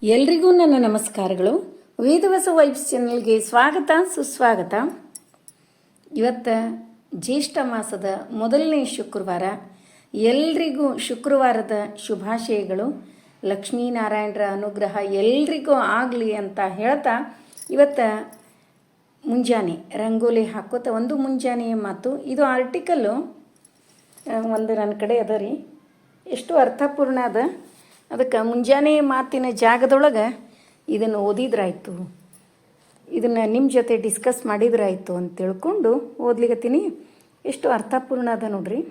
ಎಲ್ರಿಗೂ ನನ್ನ ನಮಸ್ಕಾರಗಳು. ವೇದವಸ ವೈಬ್ಸ್ ಚಾನಲ್ಗೆ ಸ್ವಾಗತ ಸುಸ್ವಾಗತ. ಇವತ್ತು ಜ್ಯೇಷ್ಠ ಮಾಸದ ಮೊದಲನೇ ಶುಕ್ರವಾರ. ಎಲ್ರಿಗೂ ಶುಕ್ರವಾರದ ಶುಭಾಶಯಗಳು. ಲಕ್ಷ್ಮೀನಾರಾಯಣರ ಅನುಗ್ರಹ ಎಲ್ರಿಗೂ ಆಗಲಿ ಅಂತ ಹೇಳ್ತಾ ಇವತ್ತು ಮುಂಜಾನೆ ರಂಗೋಲಿ ಹಾಕೋತ ಒಂದು ಮುಂಜಾನೆಯ ಮಾತು. ಇದು ಆರ್ಟಿಕಲ್ಲು ಒಂದು ನನ್ನ ಕಡೆ ಅದ ರೀ, ಎಷ್ಟು ಅರ್ಥಪೂರ್ಣ ಅದ. ಅದಕ್ಕೆ ಮುಂಜಾನೆ ಮಾತಿನ ಜಾಗದೊಳಗೆ ಇದನ್ನು ಓದಿದ್ರಾಯ್ತು, ಇದನ್ನು ನಿಮ್ಮ ಜೊತೆ ಡಿಸ್ಕಸ್ ಮಾಡಿದ್ರಾಯ್ತು ಅಂತ ತಿಳ್ಕೊಂಡು ಓದ್ಲಿಕತ್ತೀನಿ. ಎಷ್ಟು ಅರ್ಥಪೂರ್ಣ ಅದ ನೋಡ್ರಿ.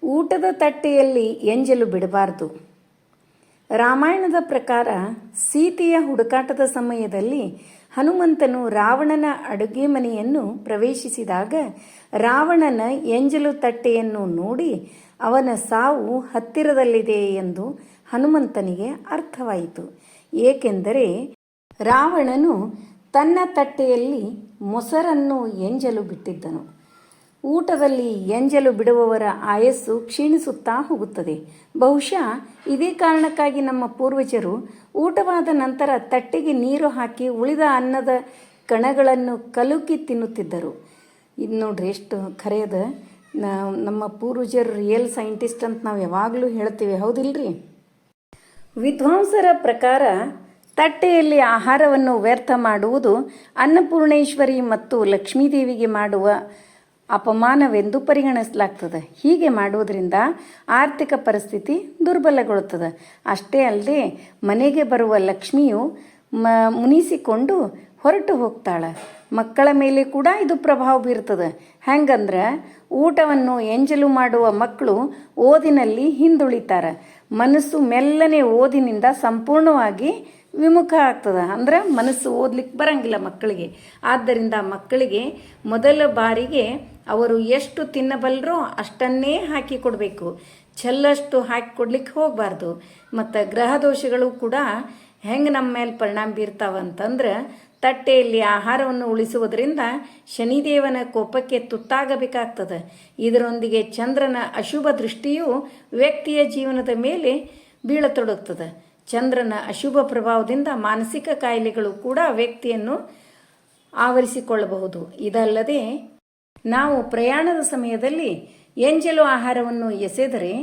ಊಟದ ತಟ್ಟೆಯಲ್ಲಿ ಎಂಜಲು ಬಿಡಬಾರ್ದು. ರಾಮಾಯಣದ ಪ್ರಕಾರ ಸೀತೆಯ ಹುಡುಕಾಟದ ಸಮಯದಲ್ಲಿ ಹನುಮಂತನು ರಾವಣನ ಅಡುಗೆ ಮನೆಯನ್ನು ಪ್ರವೇಶಿಸಿದಾಗ ರಾವಣನ ಎಂಜಲು ತಟ್ಟೆಯನ್ನು ನೋಡಿ ಅವನ ಸಾವು ಹತ್ತಿರದಲ್ಲಿದೆ ಎಂದು ಹನುಮಂತನಿಗೆ ಅರ್ಥವಾಯಿತು. ಏಕೆಂದರೆ ರಾವಣನು ತನ್ನ ತಟ್ಟೆಯಲ್ಲಿ ಮೊಸರನ್ನು ಎಂಜಲು ಬಿಟ್ಟಿದ್ದನು. ಊಟದಲ್ಲಿ ಎಂಜಲು ಬಿಡುವವರ ಆಯಸ್ಸು ಕ್ಷೀಣಿಸುತ್ತಾ ಹೋಗುತ್ತದೆ. ಬಹುಶಃ ಇದೇ ಕಾರಣಕ್ಕಾಗಿ ನಮ್ಮ ಪೂರ್ವಜರು ಊಟವಾದ ನಂತರ ತಟ್ಟೆಗೆ ನೀರು ಹಾಕಿ ಉಳಿದ ಅನ್ನದ ಕಣಗಳನ್ನು ಕಲುಕಿ ತಿನ್ನುತ್ತಿದ್ದರು. ಇದು ನೋಡ್ರಿ ಎಷ್ಟು ಖರೆಯದ. ನಮ್ಮ ಪೂರ್ವಜರು ರಿಯಲ್ ಸೈಂಟಿಸ್ಟ್ ಅಂತ ನಾವು ಯಾವಾಗಲೂ ಹೇಳ್ತೀವಿ, ಹೌದಿಲ್ರಿ? ವಿದ್ವಾಂಸರ ಪ್ರಕಾರ ತಟ್ಟೆಯಲ್ಲಿ ಆಹಾರವನ್ನು ವ್ಯರ್ಥ ಮಾಡುವುದು ಅನ್ನಪೂರ್ಣೇಶ್ವರಿ ಮತ್ತು ಲಕ್ಷ್ಮೀದೇವಿಗೆ ಮಾಡುವ ಅಪಮಾನವೆಂದು ಪರಿಗಣಿಸಲಾಗ್ತದೆ. ಹೀಗೆ ಮಾಡುವುದರಿಂದ ಆರ್ಥಿಕ ಪರಿಸ್ಥಿತಿ ದುರ್ಬಲಗೊಳ್ಳುತ್ತದೆ. ಅಷ್ಟೇ ಅಲ್ಲದೆ ಮನೆಗೆ ಬರುವ ಲಕ್ಷ್ಮಿಯು ಮುನಿಸಿಕೊಂಡು ಹೊರಟು ಹೋಗ್ತಾಳೆ. ಮಕ್ಕಳ ಮೇಲೆ ಕೂಡ ಇದು ಪ್ರಭಾವ ಬೀರ್ತದೆ. ಹೆಂಗಂದ್ರೆ ಊಟವನ್ನು ಎಂಜಲು ಮಾಡುವ ಮಕ್ಕಳು ಓದಿನಲ್ಲಿ ಹಿಂದುಳಿತಾರೆ. ಮನಸ್ಸು ಮೆಲ್ಲನೆ ಓದಿನಿಂದ ಸಂಪೂರ್ಣವಾಗಿ ವಿಮುಖ ಆಗ್ತದೆ. ಅಂದ್ರೆ ಮನಸ್ಸು ಓದ್ಲಿಕ್ಕೆ ಬರಂಗಿಲ್ಲ ಮಕ್ಕಳಿಗೆ. ಆದ್ದರಿಂದ ಮಕ್ಕಳಿಗೆ ಮೊದಲ ಬಾರಿಗೆ ಅವರು ಎಷ್ಟು ತಿನ್ನಬಲ್ಲರೋ ಅಷ್ಟನ್ನೇ ಹಾಕಿ ಕೊಡಬೇಕು, ಚೆಲ್ಲಷ್ಟು ಹಾಕಿ ಕೊಡ್ಲಿಕ್ಕೆ ಹೋಗಬಾರ್ದು. ಮತ್ತು ಗ್ರಹ ದೋಷಗಳು ಕೂಡ ಹೆಂಗೆ ನಮ್ಮ ಮೇಲೆ ಪರಿಣಾಮ ಬೀರ್ತಾವಂತಂದ್ರೆ ತಟ್ಟೆಯಲ್ಲಿ ಆಹಾರವನ್ನು ಉಳಿಸುವುದರಿಂದ ಶನಿದೇವನ ಕೋಪಕ್ಕೆ ತುತ್ತಾಗಬೇಕಾಗ್ತದೆ. ಇದರೊಂದಿಗೆ ಚಂದ್ರನ ಅಶುಭ ದೃಷ್ಟಿಯು ವ್ಯಕ್ತಿಯ ಜೀವನದ ಮೇಲೆ ಬೀಳತೊಡಗ್ತದೆ. ಚಂದ್ರನ ಅಶುಭ ಪ್ರಭಾವದಿಂದ ಮಾನಸಿಕ ಕಾಯಿಲೆಗಳು ಕೂಡ ವ್ಯಕ್ತಿಯನ್ನು ಆವರಿಸಿಕೊಳ್ಳಬಹುದು. ಇದಲ್ಲದೆ ನಾವು ಪ್ರಯಾಣದ ಸಮಯದಲ್ಲಿ ಎಂಜಲು ಆಹಾರವನ್ನು ಎಸೆದರೆ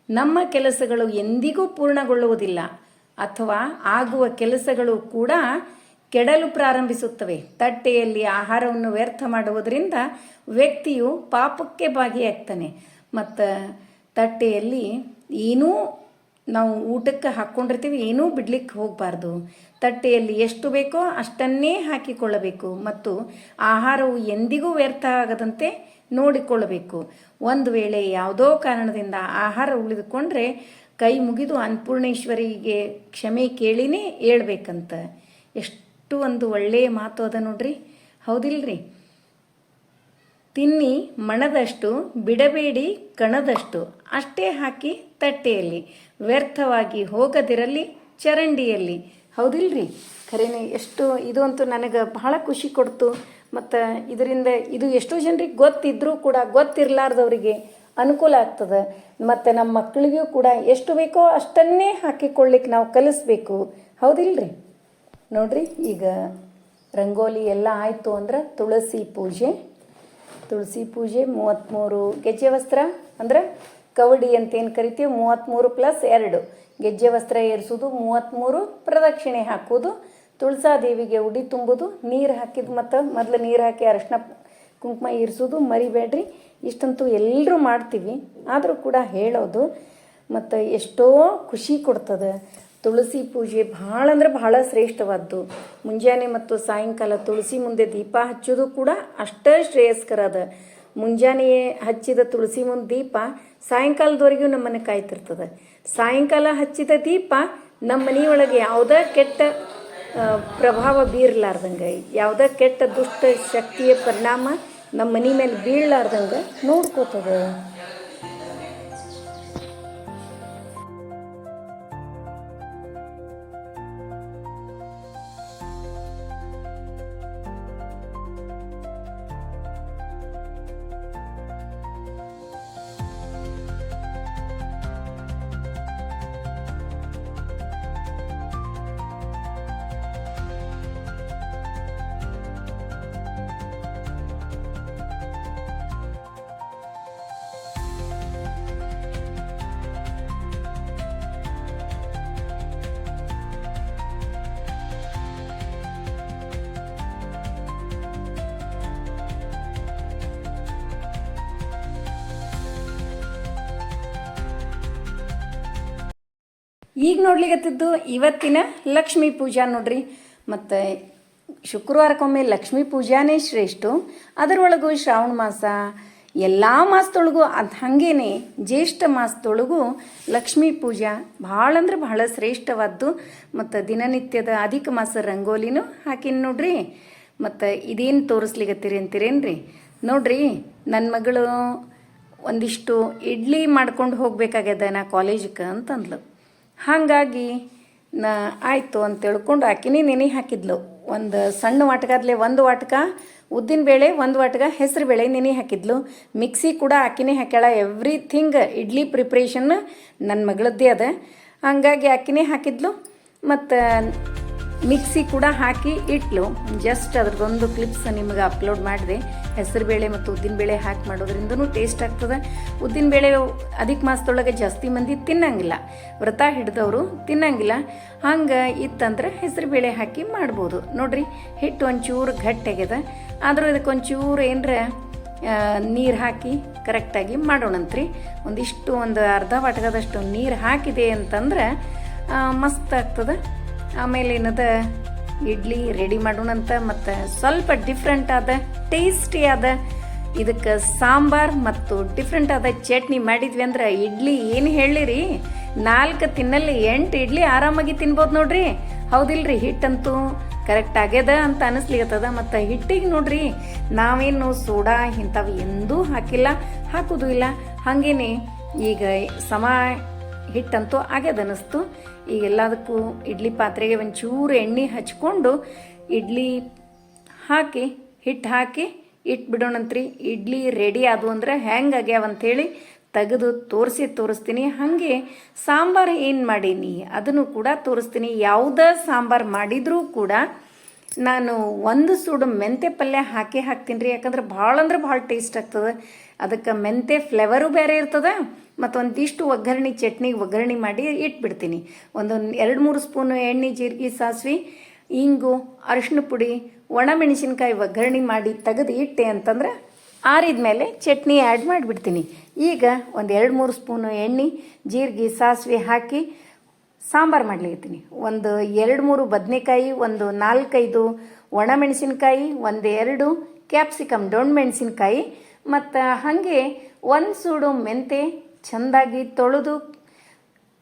ನಮ್ಮ ಕೆಲಸಗಳು ಎಂದಿಗೂ ಪೂರ್ಣಗೊಳ್ಳುವುದಿಲ್ಲ, ಅಥವಾ ಆಗುವ ಕೆಲಸಗಳು ಕೂಡ ಕೆಡಲು ಪ್ರಾರಂಭಿಸುತ್ತವೆ. ತಟ್ಟೆಯಲ್ಲಿ ಆಹಾರವನ್ನು ವ್ಯರ್ಥ ಮಾಡುವುದರಿಂದ ವ್ಯಕ್ತಿಯು ಪಾಪಕ್ಕೆ ಭಾಗಿಯಾಗ್ತಾನೆ. ಮತ್ತು ತಟ್ಟೆಯಲ್ಲಿ ಏನೂ ನಾವು ಊಟಕ್ಕೆ ಹಾಕ್ಕೊಂಡಿರ್ತೀವಿ, ಏನೂ ಬಿಡ್ಲಿಕ್ಕೆ ಹೋಗಬಾರ್ದು. ತಟ್ಟೆಯಲ್ಲಿ ಎಷ್ಟು ಬೇಕೋ ಅಷ್ಟನ್ನೇ ಹಾಕಿಕೊಳ್ಳಬೇಕು ಮತ್ತು ಆಹಾರವು ಎಂದಿಗೂ ವ್ಯರ್ಥ ಆಗದಂತೆ ನೋಡಿಕೊಳ್ಳಬೇಕು. ಒಂದು ವೇಳೆ ಯಾವುದೋ ಕಾರಣದಿಂದ ಆಹಾರ ಉಳಿದುಕೊಂಡ್ರೆ ಕೈ ಮುಗಿದು ಅನ್ನಪೂರ್ಣೇಶ್ವರಿಗೆ ಕ್ಷಮೆ ಕೇಳಿನೇ ಹೇಳ್ಬೇಕಂತ. ಎಷ್ಟು ಒಂದು ಒಳ್ಳೆಯ ಮಾತು ಅದ ನೋಡ್ರಿ, ಹೌದಿಲ್ರಿ? ತಿನ್ನಿ ಮಣದಷ್ಟು, ಬಿಡಬೇಡಿ ಕಣದಷ್ಟು, ಅಷ್ಟೇ ಹಾಕಿ ತಟ್ಟೆಯಲ್ಲಿ, ವ್ಯರ್ಥವಾಗಿ ಹೋಗದಿರಲಿ ಚರಂಡಿಯಲ್ಲಿ. ಹೌದಿಲ್ರಿ? ಖರೇನೆ ಎಷ್ಟು ಇದು ಅಂತೂ ನನಗೆ ಬಹಳ ಖುಷಿ ಕೊಡ್ತು. ಮತ್ತು ಇದರಿಂದ ಇದು ಎಷ್ಟೋ ಜನರಿಗೆ ಗೊತ್ತಿದ್ರೂ ಕೂಡ ಗೊತ್ತಿರಲಾರ್ದವರಿಗೆ ಅನುಕೂಲ ಆಗ್ತದೆ. ಮತ್ತು ನಮ್ಮ ಮಕ್ಕಳಿಗೂ ಕೂಡ ಎಷ್ಟು ಬೇಕೋ ಅಷ್ಟನ್ನೇ ಹಾಕಿಕೊಳ್ಳಿಕ್ಕೆ ನಾವು ಕಲಿಸ್ಬೇಕು, ಹೌದಿಲ್ರಿ? ನೋಡ್ರಿ, ಈಗ ರಂಗೋಲಿ ಎಲ್ಲ ಆಯಿತು ಅಂದ್ರೆ ತುಳಸಿ ಪೂಜೆ 33 ಗೆಜ್ಜೆ ವಸ್ತ್ರ ಅಂದ್ರೆ ಕವಡಿ ಅಂತೇನು ಕರಿತೀವಿ, 33 + 2 ಗೆಜ್ಜೆ ವಸ್ತ್ರ ಏರಿಸೋದು, 33 ಪ್ರದಕ್ಷಿಣೆ ಹಾಕೋದು, ತುಳಸಾದೇವಿಗೆ ಉಡಿ ತುಂಬೋದು, ನೀರು ಹಾಕಿದ್ದು ಮತ್ತು ಮೊದಲು ನೀರು ಹಾಕಿ ಅರಶಿನ ಕುಂಕುಮ ಇರಿಸೋದು ಮರಿಬೇಡ್ರಿ. ಇಷ್ಟಂತೂ ಎಲ್ಲರೂ ಮಾಡ್ತೀವಿ, ಆದರೂ ಕೂಡ ಹೇಳೋದು ಮತ್ತು ಎಷ್ಟೋ ಖುಷಿ ಕೊಡ್ತದೆ. ತುಳಸಿ ಪೂಜೆ ಭಾಳ ಅಂದ್ರೆ ಭಾಳ ಶ್ರೇಷ್ಠವಾದ್ದು. ಮುಂಜಾನೆ ಮತ್ತು ಸಾಯಂಕಾಲ ತುಳಸಿ ಮುಂದೆ ದೀಪ ಹಚ್ಚೋದು ಕೂಡ ಅಷ್ಟೇ ಶ್ರೇಯಸ್ಕರ ಅದ. ಮುಂಜಾನೆಯೇ ಹಚ್ಚಿದ ತುಳಸಿ ಮುಂದೆ ದೀಪ ಸಾಯಂಕಾಲದವರೆಗೂ ನಮ್ಮನ್ನು ಕಾಯ್ತಿರ್ತದೆ. ಸಾಯಂಕಾಲ ಹಚ್ಚಿದ ದೀಪ ನಮ್ಮ ಮನೆಯೊಳಗೆ ಯಾವುದೇ ಕೆಟ್ಟ ಪ್ರಭಾವ ಬೀರಲಾರ್ದಂಗೆ, ಯಾವುದೇ ಕೆಟ್ಟ ದುಷ್ಟ ಶಕ್ತಿಯ ಪರಿಣಾಮ ನಮ್ಮ ಮನೆ ಮೇಲೆ ಬೀಳಲಾರ್ದಂಗೆ ನೋಡ್ಕೋತದೆ. ಈಗ ನೋಡ್ಲಿಕ್ಕತ್ತಿದ್ದು ಇವತ್ತಿನ ಲಕ್ಷ್ಮೀ ಪೂಜಾ ನೋಡ್ರಿ. ಮತ್ತು ಶುಕ್ರವಾರಕ್ಕೊಮ್ಮೆ ಲಕ್ಷ್ಮೀ ಪೂಜಾನೇ ಶ್ರೇಷ್ಠ. ಅದರೊಳಗೂ ಶ್ರಾವಣ ಮಾಸ ಎಲ್ಲ ಮಾಸದೊಳಗೂ ಅದು ಹಾಗೇನೆ ಜ್ಯೇಷ್ಠ ಮಾಸದೊಳಗೂ ಲಕ್ಷ್ಮೀ ಪೂಜಾ ಭಾಳ ಅಂದ್ರೆ ಭಾಳ ಶ್ರೇಷ್ಠವಾದ್ದು. ಮತ್ತು ದಿನನಿತ್ಯದ ಅಧಿಕ ಮಾಸ ರಂಗೋಲಿನೂ ಹಾಕಿನಿ ನೋಡ್ರಿ. ಮತ್ತು ಇದೇನು ತೋರಿಸ್ಲಿಕ್ಕತ್ತೀರಿ ಅಂತೀರೇನ್ರಿ? ನೋಡ್ರಿ, ನನ್ನ ಮಗಳು ಒಂದಿಷ್ಟು ಇಡ್ಲಿ ಮಾಡ್ಕೊಂಡು ಹೋಗ್ಬೇಕಾಗ್ಯದ ನಾ ಕಾಲೇಜಕ್ಕೆ ಅಂತಂದ್ಲು. ಹಾಗಾಗಿ ನಾ ಆಯಿತು ಅಂತ ತಿಳ್ಕೊಂಡು ಆಕಿನೇ ನೆನೆ ಹಾಕಿದ್ಲು. ಒಂದು ಸಣ್ಣ ವಾಟಕಾದ್ಲೆ 1 ವಾಟಕ ಉದ್ದಿನಬೇಳೆ, 1 ವಾಟಕ ಹೆಸರು ಬೇಳೆ ನೆನೆ ಹಾಕಿದ್ಲು. ಮಿಕ್ಸಿ ಕೂಡ ಆಕಿನೇ ಹಾಕ್ಯಾಳ. ಎವ್ರಿಥಿಂಗ್ ಇಡ್ಲಿ ಪ್ರಿಪ್ರೇಷನ್ ನನ್ನ ಮಗಳದ್ದೇ ಅದ. ಹಾಗಾಗಿ ಆಕಿನೇ ಹಾಕಿದ್ಲು. ಮತ್ತು ಮಿಕ್ಸಿ ಕೂಡ ಹಾಕಿ ಇಟ್ಲು. ಜಸ್ಟ್ ಅದ್ರದ್ದೊಂದು ಕ್ಲಿಪ್ಸ್ ನಿಮಗೆ ಅಪ್ಲೋಡ್ ಮಾಡಿದೆ. ಹೆಸರುಬೇಳೆ ಮತ್ತು ಉದ್ದಿನಬೇಳೆ ಹಾಕಿ ಮಾಡೋದ್ರಿಂದನೂ ಟೇಸ್ಟ್ ಆಗ್ತದೆ. ಉದ್ದಿನಬೇಳೆ ಅಧಿಕ ಮಾಸದೊಳಗೆ ಜಾಸ್ತಿ ಮಂದಿ ತಿನ್ನಂಗಿಲ್ಲ, ವ್ರತ ಹಿಡ್ದವರು ತಿನ್ನಂಗಿಲ್ಲ. ಹಂಗೆ ಇತ್ತಂದ್ರೆ ಹೆಸರುಬೇಳೆ ಹಾಕಿ ಮಾಡ್ಬೋದು. ನೋಡ್ರಿ, ಹಿಟ್ಟು ಒಂಚೂರು ಗಟ್ಟಿಯಾಗ್ಯದ. ಆದರೂ ಇದಕ್ಕೆ ಒಂಚೂರು ಏನರ ನೀರು ಹಾಕಿ ಕರೆಕ್ಟಾಗಿ ಮಾಡೋಣಂತ್ರಿ. ಒಂದು ಅರ್ಧ ವಾಟಕದಷ್ಟು ನೀರು ಹಾಕಿದೆ ಅಂತಂದ್ರೆ ಮಸ್ತ್ ಆಗ್ತದೆ. ಆಮೇಲೆ ಏನದ ಇಡ್ಲಿ ರೆಡಿ ಮಾಡೋಣಂತ. ಮತ್ತು ಸ್ವಲ್ಪ ಡಿಫ್ರೆಂಟ್ ಆದ ಟೇಸ್ಟಿ ಆದ ಇದಕ್ಕೆ ಸಾಂಬಾರ್ ಮತ್ತು ಡಿಫ್ರೆಂಟ್ ಆದ ಚಟ್ನಿ ಮಾಡಿದ್ವಿ ಅಂದ್ರೆ ಇಡ್ಲಿ ಏನು ಹೇಳಿರಿ, 4 ತಿನ್ನಲ್ಲಿ 8 ಇಡ್ಲಿ ಆರಾಮಾಗಿ ತಿನ್ಬೋದು ನೋಡ್ರಿ. ಹೌದಿಲ್ರಿ? ಹಿಟ್ಟಂತೂ ಕರೆಕ್ಟ್ ಆಗ್ಯದ ಅಂತ ಅನಿಸ್ಲಿಕ್ಕತ್ತದ. ಮತ್ತು ಹಿಟ್ಟಿಗೆ ನೋಡ್ರಿ, ನಾವೇನು ಸೋಡಾ ಇಂಥವು ಎಂದೂ ಹಾಕಿಲ್ಲ, ಹಾಕೋದು ಇಲ್ಲ. ಹಾಗೇನೆ ಈಗ ಹಿಟ್ಟಂತೂ ಆಗ್ಯದ ಅನ್ನಿಸ್ತು. ಈಗ ಎಲ್ಲದಕ್ಕೂ ಇಡ್ಲಿ ಪಾತ್ರೆಗೆ ಒಂಚೂರು ಎಣ್ಣೆ ಹಚ್ಕೊಂಡು ಇಡ್ಲಿ ಹಾಕಿ ಹಿಟ್ಟು ಹಾಕಿ ಇಟ್ಬಿಡೋಣಂತ್ರಿ. ಇಡ್ಲಿ ರೆಡಿ ಆದವು ಅಂದ್ರೆ ಹೆಂಗೆ ಆಗ್ಯಾವಂಥೇಳಿ ತೆಗೆದು ತೋರಿಸ್ತೀನಿ. ಹಾಗೆ ಸಾಂಬಾರು ಏನು ಮಾಡೀನಿ ಅದನ್ನು ಕೂಡ ತೋರಿಸ್ತೀನಿ. ಯಾವುದೇ ಸಾಂಬಾರು ಮಾಡಿದರೂ ಕೂಡ ನಾನು 1 ಸೂಡು ಮೆಂತ್ಯ ಪಲ್ಯ ಹಾಕ್ತೀನಿ ರೀ. ಯಾಕಂದ್ರೆ ಭಾಳ ಅಂದ್ರೆ ಭಾಳ ಟೇಸ್ಟ್ ಆಗ್ತದೆ. ಅದಕ್ಕೆ ಮೆಂತ್ಯ ಫ್ಲೇವರು ಬೇರೆ ಇರ್ತದೆ. ಮತ್ತು ಒಂದಿಷ್ಟು ಚಟ್ನಿಗೆ ಒಗ್ಗರಣೆ ಮಾಡಿ ಇಟ್ಬಿಡ್ತೀನಿ. 2-3 ಸ್ಪೂನು ಎಣ್ಣೆ, ಜೀರಿಗೆ, ಸಾಸಿವೆ, ಇಂಗು, ಅರಿಶಿನ ಪುಡಿ, ಒಣಮೆಣಸಿನ್ಕಾಯಿ ಒಗ್ಗರಣೆ ಮಾಡಿ ತೆಗೆದು ಇಟ್ಟೆ ಅಂತಂದ್ರೆ ಆರಿದ ಮೇಲೆ ಚಟ್ನಿ ಆ್ಯಡ್ ಮಾಡಿಬಿಡ್ತೀನಿ. ಈಗ 2-3 ಸ್ಪೂನು ಎಣ್ಣೆ, ಜೀರಿಗೆ, ಸಾಸಿವೆ ಹಾಕಿ ಸಾಂಬಾರು ಮಾಡ್ಲಿಕ್ಕತ್ತೀನಿ. 2-3 ಬದನೆಕಾಯಿ, 4-5 ಒಣಮೆಣಸಿನ್ಕಾಯಿ, 1-2 ಕ್ಯಾಪ್ಸಿಕಮ್ ದೊಣ್ಣೆ ಮೆಣಸಿನ್ಕಾಯಿ, ಮತ್ತು ಹಾಗೆ 1 ಸೂಡು ಮೆಂತೆ ಚೆಂದಾಗಿ ತೊಳೆದು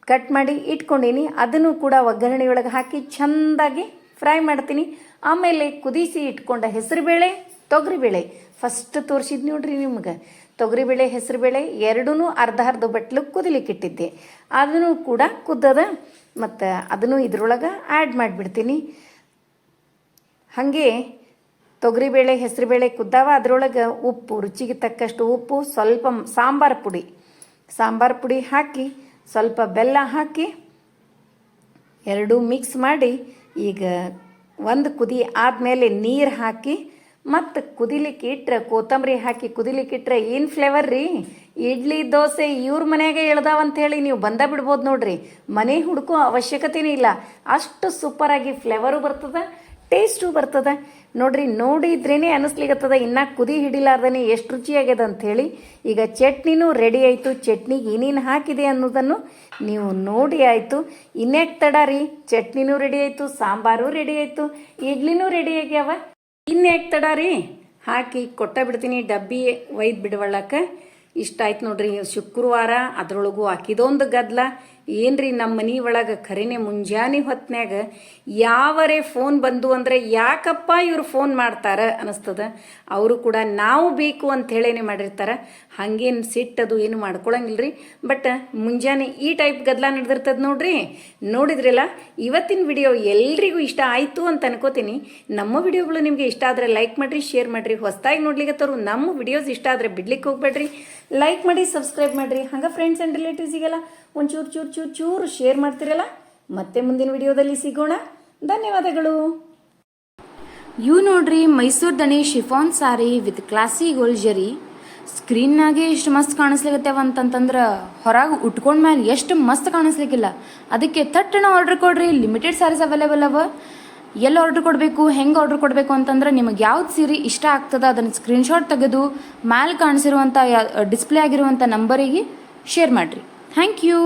ಕಟ್ ಮಾಡಿ ಇಟ್ಕೊಂಡೀನಿ. ಅದನ್ನು ಕೂಡ ಒಗ್ಗರಣೆಯೊಳಗೆ ಹಾಕಿ ಚೆಂದಾಗಿ ಫ್ರೈ ಮಾಡ್ತೀನಿ. ಆಮೇಲೆ ಕುದಿಸಿ ಇಟ್ಕೊಂಡ ಹೆಸರುಬೇಳೆ, ತೊಗರಿಬೇಳೆ ಫಸ್ಟ್ ತೋರಿಸಿದ್ ನೋಡ್ರಿ ನಿಮ್ಗೆ. ತೊಗರಿಬೇಳೆ, ಹೆಸರುಬೇಳೆ ಎರಡೂ ಅರ್ಧ ಬಟ್ಲು ಕುದಿಲಿಕ್ಕಿಟ್ಟಿದ್ದೆ. ಅದನ್ನು ಕೂಡ ಕುದ್ದದ. ಮತ್ತು ಅದನ್ನು ಇದ್ರೊಳಗೆ ಆ್ಯಡ್ ಮಾಡಿಬಿಡ್ತೀನಿ. ಹಾಗೆ ತೊಗರಿಬೇಳೆ, ಹೆಸರುಬೇಳೆ ಕುದ್ದಾವ. ಅದರೊಳಗೆ ಉಪ್ಪು, ರುಚಿಗೆ ತಕ್ಕಷ್ಟು ಉಪ್ಪು, ಸ್ವಲ್ಪ ಸಾಂಬಾರು ಪುಡಿ ಹಾಕಿ, ಸ್ವಲ್ಪ ಬೆಲ್ಲ ಹಾಕಿ ಎರಡೂ ಮಿಕ್ಸ್ ಮಾಡಿ, ಈಗ 1 ಕುದಿ ಆದಮೇಲೆ ನೀರು ಹಾಕಿ ಮತ್ತು ಕುದಿಲಿಕ್ಕೆ ಇಟ್ಟರೆ, ಕೊತ್ತಂಬರಿ ಹಾಕಿ ಕುದಿಲಿಕ್ಕೆ ಇಟ್ಟರೆ ಏನು ಫ್ಲೇವರ್ ರೀ! ಇಡ್ಲಿ ದೋಸೆ ಇವ್ರ ಮನೆಯಾಗೆ ಎಳ್ದಾವಂಥೇಳಿ ನೀವು ಬಿಡ್ಬೋದು ನೋಡ್ರಿ. ಮನೆ ಹುಡುಕೋ ಅವಶ್ಯಕತೆನೇ ಇಲ್ಲ. ಅಷ್ಟು ಸೂಪರಾಗಿ ಫ್ಲೇವರು ಬರ್ತದೆ, ಟೇಸ್ಟು ಬರ್ತದೆ. ನೋಡ್ರಿ, ನೋಡಿದ್ರೇ ಅನ್ನಿಸ್ಲಿಕ್ಕತ್ತದ ಇನ್ನೂ ಕುದಿ ಹಿಡಿಲಾರ್ದೇ ಎಷ್ಟು ರುಚಿಯಾಗ್ಯದ ಅಂಥೇಳಿ. ಈಗ ಚಟ್ನಿನೂ ರೆಡಿ ಆಯಿತು. ಚಟ್ನಿಗೆ ಏನೇನು ಹಾಕಿದೆ ಅನ್ನೋದನ್ನು ನೀವು ನೋಡಿ ಆಯಿತು. ಇನ್ನೇಕ್ ತಡ ರೀ, ಚಟ್ನಿನೂ ರೆಡಿ ಆಯಿತು, ಸಾಂಬಾರು ರೆಡಿ ಆಯಿತು, ಇಡ್ಲಿನೂ ರೆಡಿ ಆಗ್ಯಾವ. ಇನ್ನೇಕ್ ತಡ ರೀ, ಹಾಕಿ ಕೊಟ್ಟ ಬಿಡ್ತೀನಿ. ಡಬ್ಬಿ ಒಯ್ದು ಬಿಡವಳ್ಳಕ್ಕೆ ಇಷ್ಟ ಆಯ್ತು ನೋಡ್ರಿ. ಶುಕ್ರವಾರ ಅದರೊಳಗೂ ಹಾಕಿದೊಂದು ಗದ್ದಲ ಏನ್ರಿ ನಮ್ಮ ಮನೆ ಒಳಗೆ. ಖರೇನೆ ಮುಂಜಾನೆ ಹೊತ್ನ್ಯಾಗ ಯಾವರೇ ಫೋನ್ ಬಂದು ಅಂದರೆ ಯಾಕಪ್ಪ ಇವ್ರು ಫೋನ್ ಮಾಡ್ತಾರೆ ಅನ್ನಿಸ್ತದ. ಅವರು ಕೂಡ ನಾವು ಬೇಕು ಅಂತ ಹೇಳೇನೆ ಮಾಡಿರ್ತಾರೆ. ಹಾಗೇನು ಸಿಟ್ಟದು ಏನು ಮಾಡ್ಕೊಳಂಗಿಲ್ರಿ. ಬಟ್ ಮುಂಜಾನೆ ಈ ಟೈಪ್ ಗದ್ದಲ ನಡೆದಿರ್ತದೆ ನೋಡ್ರಿ. ನೋಡಿದ್ರಲ್ಲ, ಇವತ್ತಿನ ವಿಡಿಯೋ ಎಲ್ರಿಗೂ ಇಷ್ಟ ಆಯಿತು ಅಂತ ಅನ್ಕೋತೀನಿ. ನಮ್ಮ ವಿಡಿಯೋಗಳು ನಿಮಗೆ ಇಷ್ಟ ಆದರೆ ಲೈಕ್ ಮಾಡಿರಿ, ಶೇರ್ ಮಾಡಿರಿ. ಹೊಸದಾಗಿ ನೋಡ್ಲಿಕ್ಕತ್ತವರು ನಮ್ಮ ವಿಡಿಯೋಸ್ ಇಷ್ಟ ಆದರೆ ಬಿಡ್ಲಿಕ್ಕೆ ಹೋಗ್ಬೇಡ್ರಿ. ಲೈಕ್ ಮಾಡಿ, ಸಬ್ಸ್ಕ್ರೈಬ್ ಮಾಡಿರಿ. ಹಂಗೆ ಫ್ರೆಂಡ್ಸ್ ಆ್ಯಂಡ್ ರಿಲೇಟಿವ್ಸಿಗೆಲ್ಲ ಒಂಚೂರು ಶೇರ್ ಮಾಡ್ತಿರಲ್ಲ. ಮತ್ತೆ ಮುಂದಿನ ವಿಡಿಯೋದಲ್ಲಿ ಸಿಗೋಣ. ಧನ್ಯವಾದಗಳು. ಇವು ನೋಡ್ರಿ, ಮೈಸೂರು ದಣಿ chiffon sari with classy gold zari. ಸ್ಕ್ರೀನ್ನಾಗೆ ಎಷ್ಟು ಮಸ್ತ್ ಕಾಣಿಸ್ಲಿಕತ್ತೇವ ಅಂತಂತಂದ್ರೆ ಹೊರಗೆ ಉಟ್ಕೊಂಡ್ಮೇಲೆ ಎಷ್ಟು ಮಸ್ತ್ ಕಾಣಿಸ್ಲಿಕ್ಕಿಲ್ಲ. ಅದಕ್ಕೆ ತಟ್ಟಣ ಆರ್ಡರ್ ಕೊಡ್ರಿ. ಲಿಮಿಟೆಡ್ ಸ್ಯಾರೀಸ್ ಅವೈಲೇಬಲ್ ಅವ. ಎಲ್ಲಿ ಆರ್ಡರ್ ಕೊಡಬೇಕು, ಹೆಂಗೆ ಆರ್ಡರ್ ಕೊಡಬೇಕು ಅಂತಂದ್ರೆ ನಿಮಗೆ ಯಾವ್ದು ಸೀರೆ ಇಷ್ಟ ಆಗ್ತದ ಅದನ್ನು ಸ್ಕ್ರೀನ್ಶಾಟ್ ತೆಗೆದು ಮ್ಯಾಲೆ ಕಾಣಿಸಿರುವಂಥ ಡಿಸ್ಪ್ಲೇ ಆಗಿರುವಂಥ ನಂಬರಿಗೆ ಶೇರ್ ಮಾಡಿರಿ. Thank you.